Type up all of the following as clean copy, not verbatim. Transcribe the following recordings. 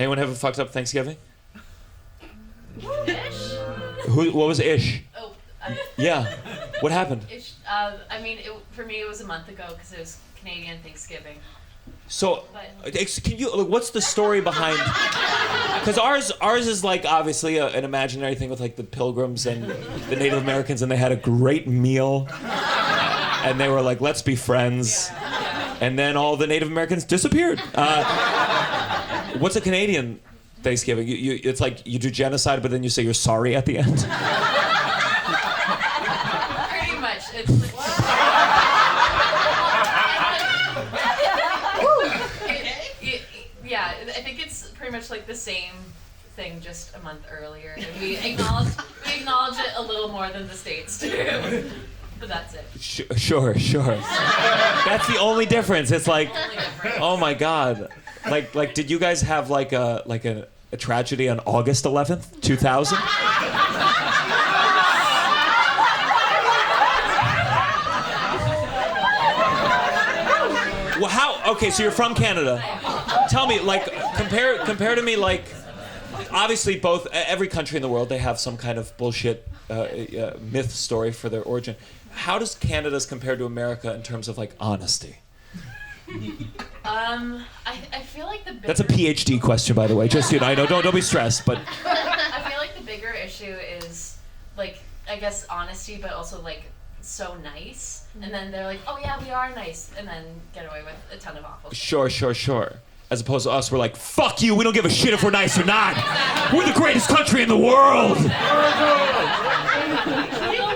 Anyone have a fucked up Thanksgiving? Ish? What was Ish? Oh, Yeah. What happened? Ish. For me, it was a month ago because it was Canadian Thanksgiving. So, can you? What's the story behind? Because ours is like obviously an imaginary thing with like the Pilgrims and the Native Americans, and they had a great meal, and they were like, "Let's be friends," and then all the Native Americans disappeared. What's a Canadian Thanksgiving? It's like you do genocide, but then you say you're sorry at the end. Pretty much. It's yeah, I think it's pretty much like the same thing, just a month earlier, and we acknowledge it a little more than the States do. But that's it. Sure. That's the only difference. It's like, oh my God, like did you guys have like a tragedy on August 11th, 2000? Well, how? Okay, so you're from Canada. Tell me, like, compare to me, like, obviously every country in the world, they have some kind of bullshit myth story for their origin. How does Canada's compare to America in terms of like honesty? I feel like the bigger... That's a PhD question, by the way. Just I know, don't be stressed, but I feel like the bigger issue is like, I guess, honesty, but also like so nice, and then they're like, oh yeah, we are nice, and then get away with a ton of awful shit. Sure. As opposed to us, we're like, fuck you, we don't give a shit if we're nice or not. Exactly. We're the greatest country in the world. Trudeau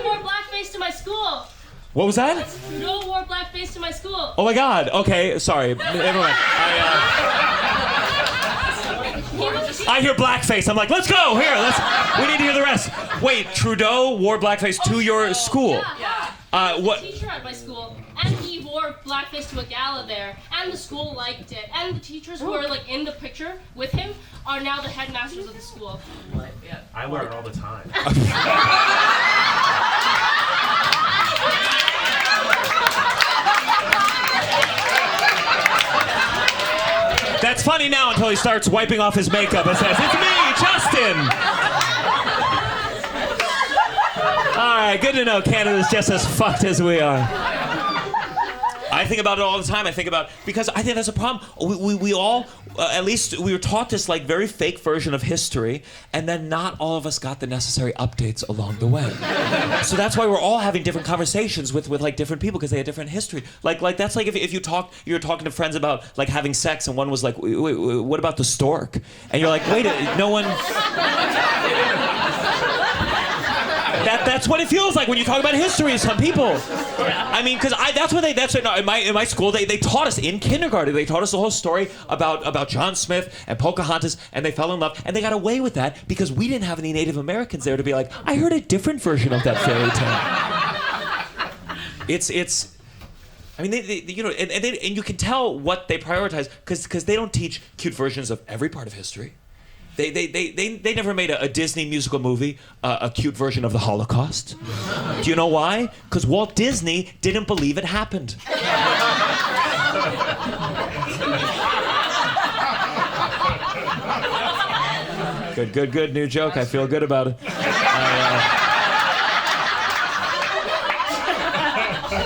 wore blackface to my school. What was that? Trudeau wore blackface to my school. Oh my God. Okay, sorry. Never mind. I hear blackface. I'm like, let's go. We need to hear the rest. Wait, Trudeau wore blackface to your school? Yeah. What? A teacher at my school, and he wore blackface to a gala there, and the school liked it, and the teachers who are like in the picture with him are now the headmasters of the school. Yeah. I wear it all the time. That's funny now until he starts wiping off his makeup and says, "It's me, Justin." All right, good to know Canada's just as fucked as we are. I think about it all the time. Because I think that's a problem. We all, at least we were taught this like very fake version of history, and then not all of us got the necessary updates along the way. So that's why we're all having different conversations with like different people, because they had different history. Like that's like if you were talking to friends about like having sex, and one was like, wait, what about the stork? And you're like, wait, no one... That's what it feels like when you talk about history to some people. I mean, because in my school they taught us in kindergarten. They taught us the whole story about John Smith and Pocahontas, and they fell in love, and they got away with that because we didn't have any Native Americans there to be like, I heard a different version of that fairy tale. It's. I mean, and you can tell what they prioritize because they don't teach cute versions of every part of history. They never made a Disney musical movie, a cute version of the Holocaust. Do you know why? Because Walt Disney didn't believe it happened. Good. New joke. I feel good about it.